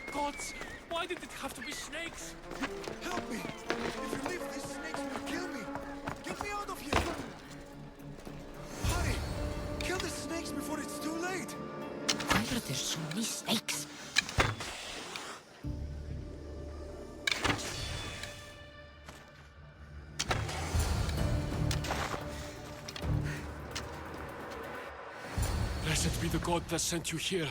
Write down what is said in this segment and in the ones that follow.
the gods! Why did it have to be snakes? Help me! If you leave, these snakes will kill me! Get me out of here! Hurry! Kill the snakes before it's too late! Why are there so many snakes? Blessed be the god that sent you here.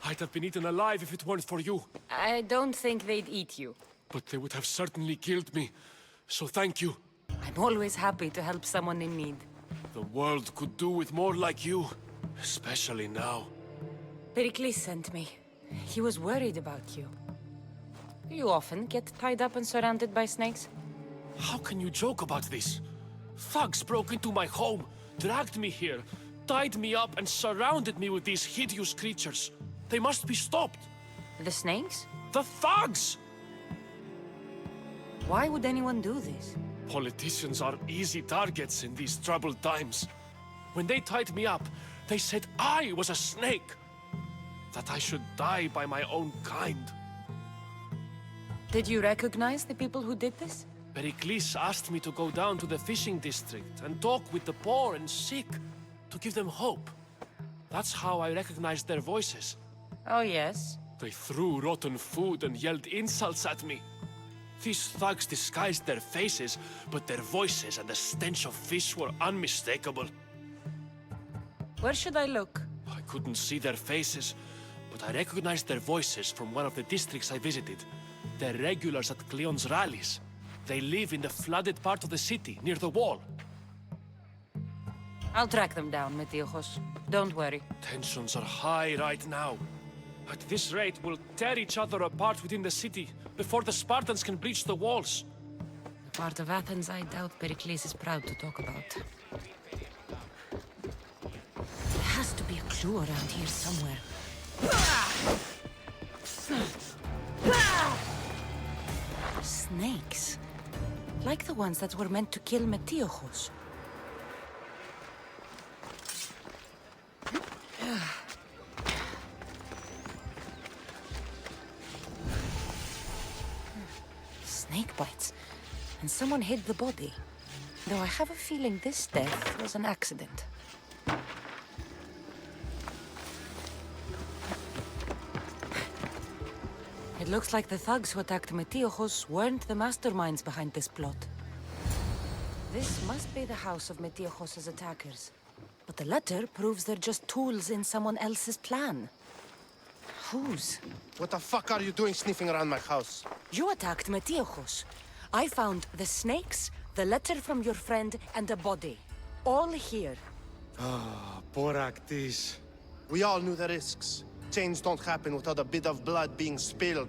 I'd have been eaten alive if it weren't for you. I don't think they'd eat you. But they would have certainly killed me. So thank you. I'm always happy to help someone in need. The world could do with more like you. Especially now. Perikles sent me. He was worried about you. You often get tied up and surrounded by snakes? How can you joke about this? Thugs broke into my home, dragged me here, tied me up and surrounded me with these hideous creatures. They must be stopped. The snakes? The thugs! Why would anyone do this? Politicians are easy targets in these troubled times. When they tied me up, they said I was a snake. That I should die by my own kind. Did you recognize the people who did this? Perikles asked me to go down to the fishing district and talk with the poor and sick, to give them hope. That's how I recognized their voices. Oh, yes. They threw rotten food and yelled insults at me. These thugs disguised their faces, but their voices and the stench of fish were unmistakable. Where should I look? I couldn't see their faces, but I recognized their voices from one of the districts I visited. They're regulars at Cleon's rallies. They live in the flooded part of the city, near the wall. I'll track them down, Metiochos. Don't worry. Tensions are high right now. At this rate, we'll tear each other apart within the city, before the Spartans can breach the walls. The part of Athens I doubt Perikles is proud to talk about. There has to be a clue around here somewhere. Snakes. Like the ones that were meant to kill Metiochos. Snake bites. And someone hid the body. Though I have a feeling this death was an accident. It looks like the thugs who attacked Metiochos weren't the masterminds behind this plot. This must be the house of Metiochos' attackers. But the letter proves they're just tools in someone else's plan. Whose? What the fuck are you doing sniffing around my house? You attacked Metiochos. I found the snakes, the letter from your friend, and a body. All here. Poraktis. We all knew the risks. Change don't happen without a bit of blood being spilled.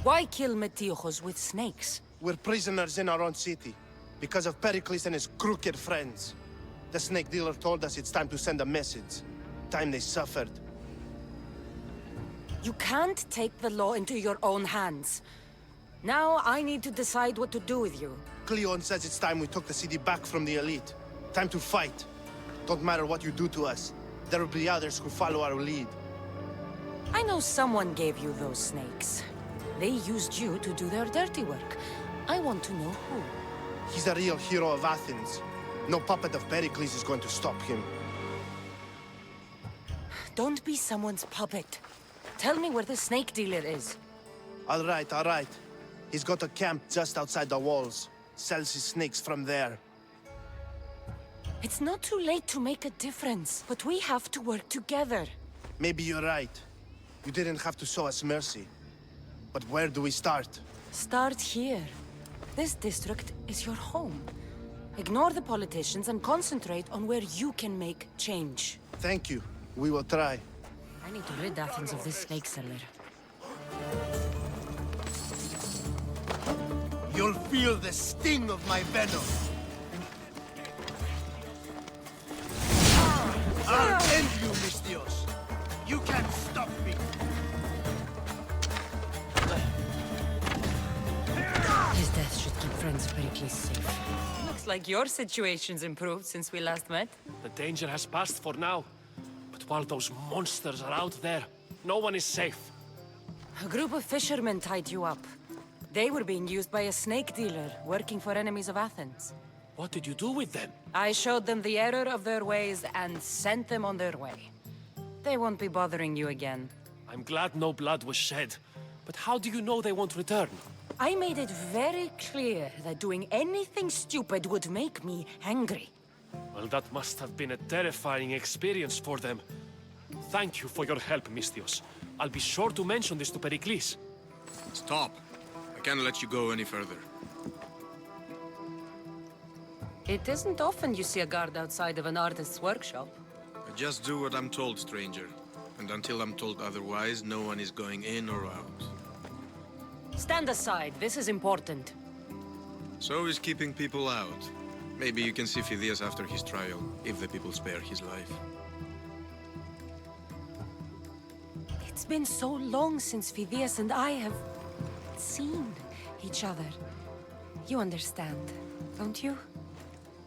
Why kill Metiochos with snakes? We're prisoners in our own city, because of Perikles and his crooked friends. The snake dealer told us it's time to send a message. Time they suffered. You can't take the law into your own hands. Now I need to decide what to do with you. Cleon says it's time we took the city back from the elite. Time to fight. Don't matter what you do to us. There will be others who follow our lead. I know someone gave you those snakes. They used you to do their dirty work. I want to know who. He's a real hero of Athens. No puppet of Perikles is going to stop him. Don't be someone's puppet. Tell me where the snake dealer is. All right. He's got a camp just outside the walls. Sells his snakes from there. It's not too late to make a difference, but we have to work together. Maybe you're right. You didn't have to show us mercy. But where do we start? Start here. This district is your home. Ignore the politicians and concentrate on where you can make change. Thank you. We will try. I need to rid Athens of this snake seller. You'll feel the sting of my venom. I'll end you, Mystios. You can't stop me. His death should keep friends of Perikles safe. Looks like your situation's improved since we last met. The danger has passed for now. But while those monsters are out there, no one is safe. A group of fishermen tied you up. They were being used by a snake dealer working for enemies of Athens. What did you do with them? I showed them the error of their ways and sent them on their way. They won't be bothering you again. I'm glad no blood was shed. But how do you know they won't return? I made it very clear that doing anything stupid would make me angry. Well, that must have been a terrifying experience for them. Thank you for your help, Misthios. I'll be sure to mention this to Perikles. Stop. I can't let you go any further. It isn't often you see a guard outside of an artist's workshop. I just do what I'm told, stranger. And until I'm told otherwise, no one is going in or out. Stand aside, this is important. So is keeping people out. Maybe you can see Phidias after his trial, if the people spare his life. It's been so long since Phidias and I have seen each other. You understand, don't you?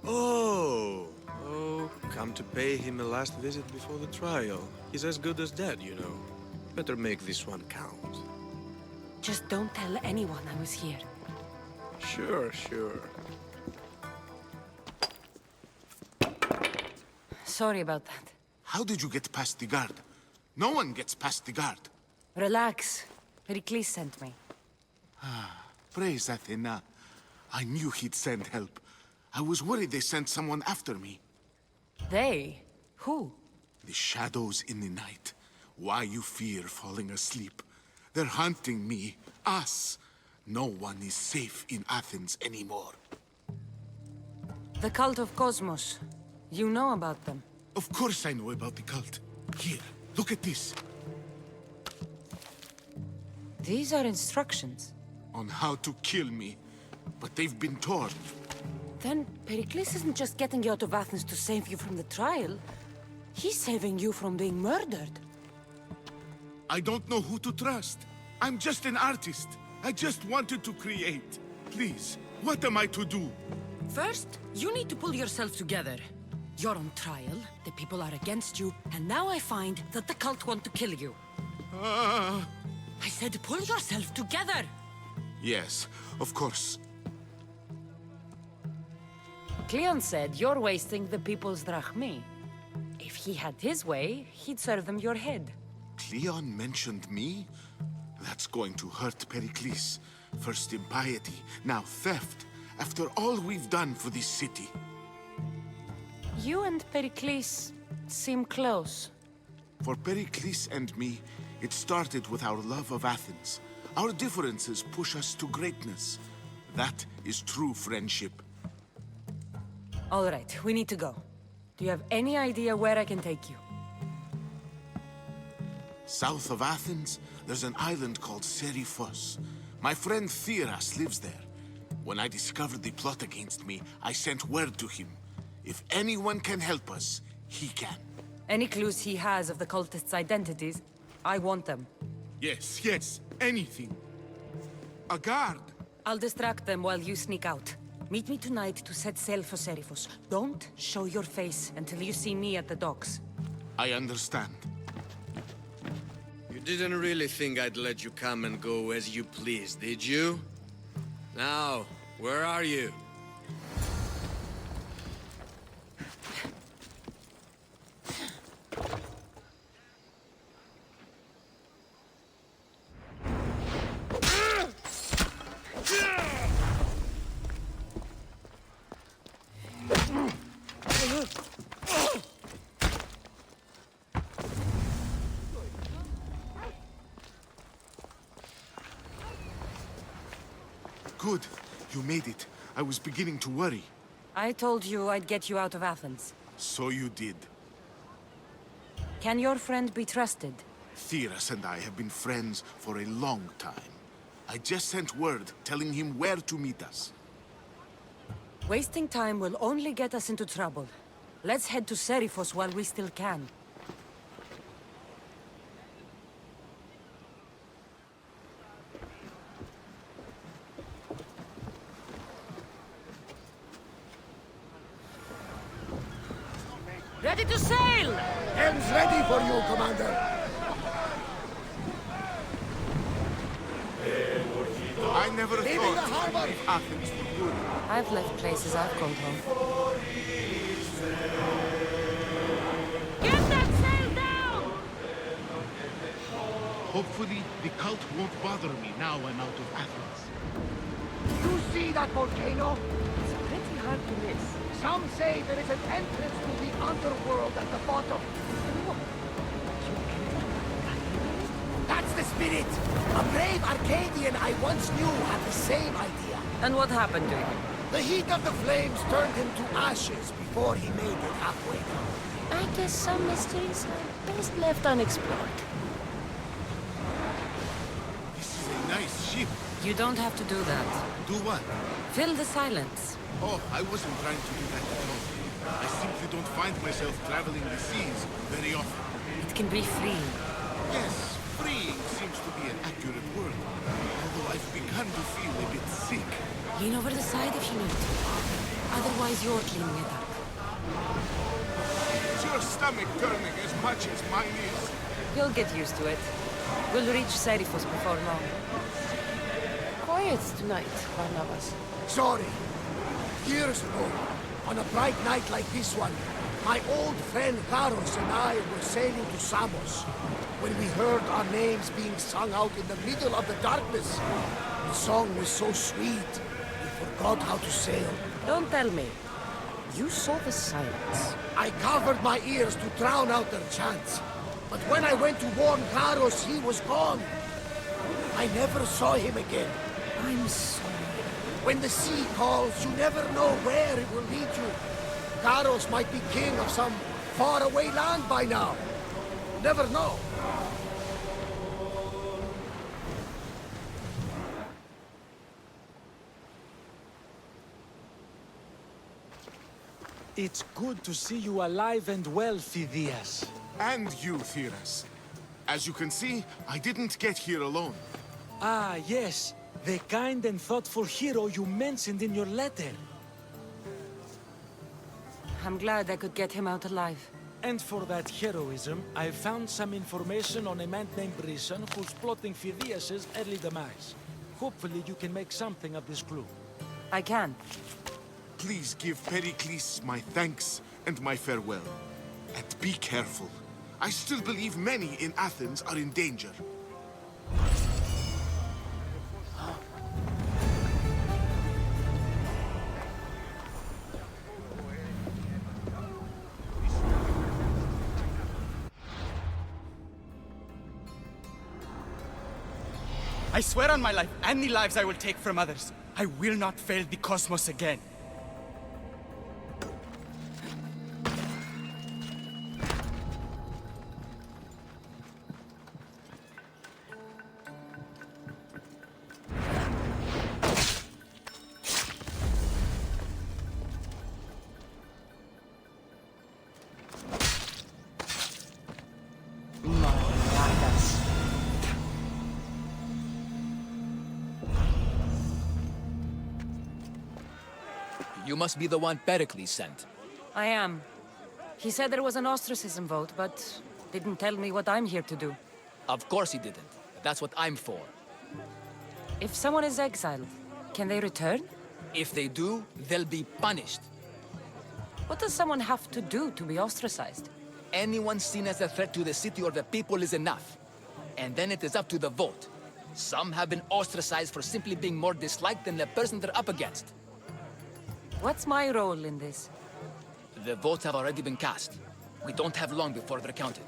Oh, come to pay him a last visit before the trial. He's as good as dead, you know. Better make this one count. Just don't tell anyone I was here. Sure. Sorry about that. How did you get past the guard? No one gets past the guard. Relax. Perikles sent me. Praise Athena. I knew he'd send help. I was worried they sent someone after me. They? Who? The shadows in the night. Why you fear falling asleep? They're hunting me. Us. No one is safe in Athens anymore. The cult of Cosmos. You know about them. Of course I know about the cult. Here, look at this. These are instructions. On how to kill me. But they've been torn. Then Perikles isn't just getting you out of Athens to save you from the trial. He's saving you from being murdered. I don't know who to trust. I'm just an artist. I just wanted to create. Please, what am I to do? First, you need to pull yourself together. You're on trial, the people are against you, and now I find that the cult want to kill you. I said pull yourself together! Yes, of course. Cleon said you're wasting the people's drachmi. If he had his way, he'd serve them your head. Cleon mentioned me? That's going to hurt Perikles. First impiety, now theft. After all we've done for this city. You and Perikles seem close. For Perikles and me, it started with our love of Athens. Our differences push us to greatness. That is true friendship. All right, we need to go. Do you have any idea where I can take you? South of Athens, there's an island called Seriphos. My friend Theras lives there. When I discovered the plot against me, I sent word to him. If anyone can help us, he can. Any clues he has of the cultists' identities, I want them. Yes, anything. A guard. I'll distract them while you sneak out. Meet me tonight to set sail for Seriphos. Don't show your face until you see me at the docks. I understand. You didn't really think I'd let you come and go as you please, did you? Now, where are you? Good. You made it. I was beginning to worry. I told you I'd get you out of Athens. So you did. Can your friend be trusted? Theras and I have been friends for a long time. I just sent word telling him where to meet us. Wasting time will only get us into trouble. Let's head to Seriphos while we still can. Ready to sail! Hands ready for you, Commander! never thought of Athens for good. I've left places I've called home. Get that sail down! Hopefully, the cult won't bother me now I'm out of Athens. You see that volcano? It's pretty hard to miss. Some say there is an entrance to the underworld at the bottom. That's the spirit! A brave Arcadian I once knew had the same idea. And what happened to him? The heat of the flames turned him to ashes before he made it halfway down. I guess some mysteries are best left unexplored. This is a nice ship. You don't have to do that. Do what? Fill the silence. Oh, I wasn't trying to do that at all. I simply don't find myself traveling the seas very often. It can be freeing. Yes, freeing seems to be an accurate word. Although I've begun to feel a bit sick. Lean over the side if you need to. Otherwise, you're cleaning it up. Is your stomach turning as much as mine is? You'll get used to it. We'll reach Serifos before long. Quiet tonight, Barnabas. Sorry. Years ago, on a bright night like this one, my old friend Garos and I were sailing to Samos. When we heard our names being sung out in the middle of the darkness, the song was so sweet, we forgot how to sail. Don't tell me. You saw the silence. I covered my ears to drown out their chants. But when I went to warn Garos, he was gone. I never saw him again. I'm sorry. When the sea calls, you never know where it will lead you. Garos might be king of some faraway land by now. Never know. It's good to see you alive and well, Phidias. And you, Theras. As you can see, I didn't get here alone. Ah, yes. The kind and thoughtful hero you mentioned in your letter. I'm glad I could get him out alive. And for that heroism, I found some information on a man named Brisson who's plotting Phidias' early demise. Hopefully you can make something of this clue. I can. Please give Perikles my thanks and my farewell. And be careful. I still believe many in Athens are in danger. I swear on my life and the lives I will take from others, I will not fail the cosmos again. You must be the one Pericles sent. I am. He said there was an ostracism vote, but didn't tell me what I'm here to do. Of course he didn't. That's what I'm for. If someone is exiled, can they return? If they do, they'll be punished. What does someone have to do to be ostracized? Anyone seen as a threat to the city or the people is enough. And then it is up to the vote. Some have been ostracized for simply being more disliked than the person they're up against. What's my role in this? The votes have already been cast. We don't have long before they're counted.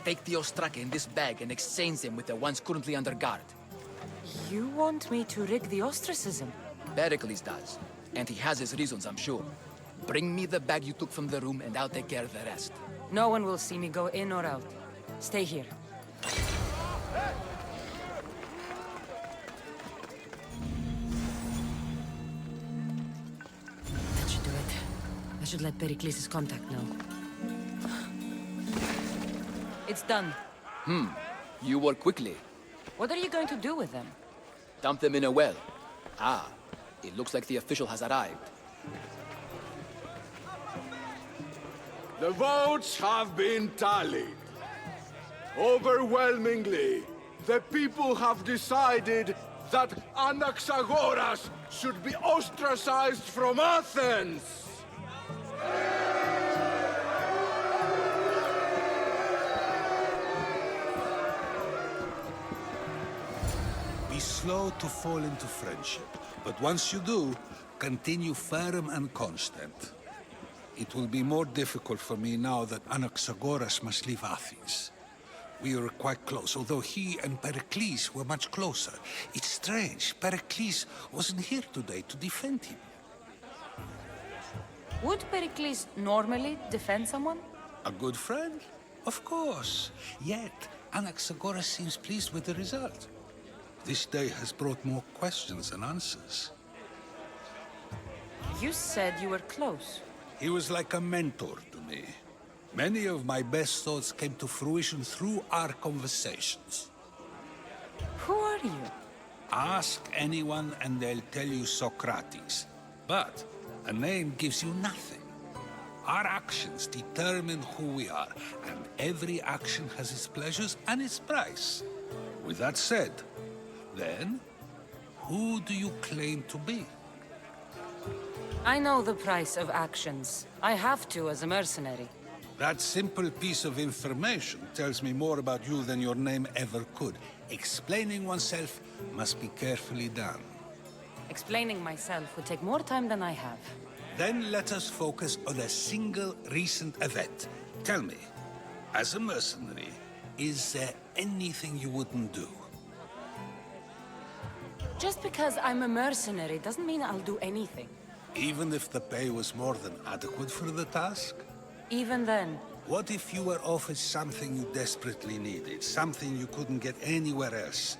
Take the ostraka in this bag and exchange them with the ones currently under guard. You want me to rig the ostracism? Pericles does. And he has his reasons, I'm sure. Bring me the bag you took from the room and I'll take care of the rest. No one will see me go in or out. Stay here. That should do it. I should let Pericles' contact know. It's done. You work quickly. What are you going to do with them? Dump them in a well. Ah, it looks like the official has arrived. The votes have been tallied. Overwhelmingly, the people have decided that Anaxagoras should be ostracized from Athens! Be slow to fall into friendship, but once you do, continue firm and constant. It will be more difficult for me now that Anaxagoras must leave Athens. We were quite close, although he and Perikles were much closer. It's strange, Perikles wasn't here today to defend him. Would Pericles normally defend someone? A good friend? Of course. Yet, Anaxagoras seems pleased with the result. This day has brought more questions than answers. You said you were close. He was like a mentor to me. Many of my best thoughts came to fruition through our conversations. Who are you? Ask anyone and they'll tell you Socrates. But a name gives you nothing. Our actions determine who we are, and every action has its pleasures and its price. With that said, then, who do you claim to be? I know the price of actions. I have to as a mercenary. That simple piece of information tells me more about you than your name ever could. Explaining oneself must be carefully done. Explaining myself would take more time than I have. Then let us focus on a single recent event. Tell me, as a mercenary, is there anything you wouldn't do? Just because I'm a mercenary doesn't mean I'll do anything. Even if the pay was more than adequate for the task? Even then. What if you were offered something you desperately needed, something you couldn't get anywhere else?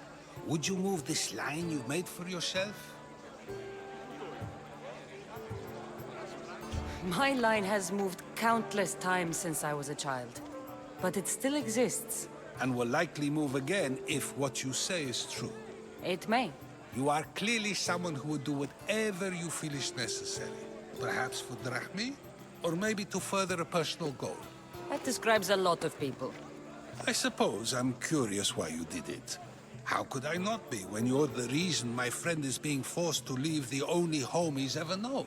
Would you move this line you've made for yourself? My line has moved countless times since I was a child. But it still exists. And will likely move again if what you say is true. It may. You are clearly someone who would do whatever you feel is necessary. Perhaps for drachmi, or maybe to further a personal goal. That describes a lot of people. I suppose I'm curious why you did it. How could I not be when you're the reason my friend is being forced to leave the only home he's ever known?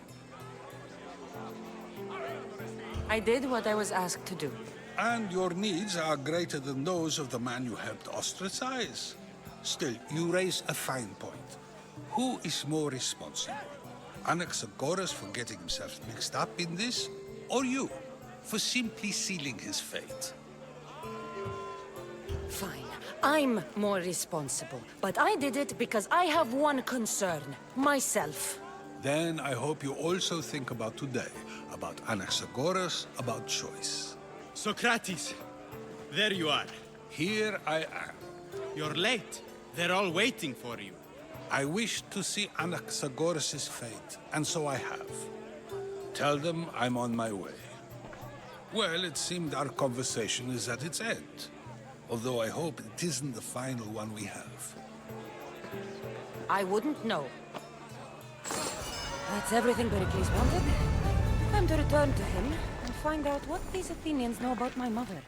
I did what I was asked to do. And your needs are greater than those of the man you helped ostracize. Still, you raise a fine point. Who is more responsible? Anaxagoras for getting himself mixed up in this, or you for simply sealing his fate? Fine. I'm more responsible. But I did it because I have one concern. Myself. Then I hope you also think about today. About Anaxagoras, about choice. Socrates, there you are. Here I am. You're late. They're all waiting for you. I wish to see Anaxagoras' fate, and so I have. Tell them I'm on my way. Well, it seemed our conversation is at its end. Although I hope it isn't the final one we have. I wouldn't know. That's everything Pericles wanted. Time to return to him and find out what these Athenians know about my mother.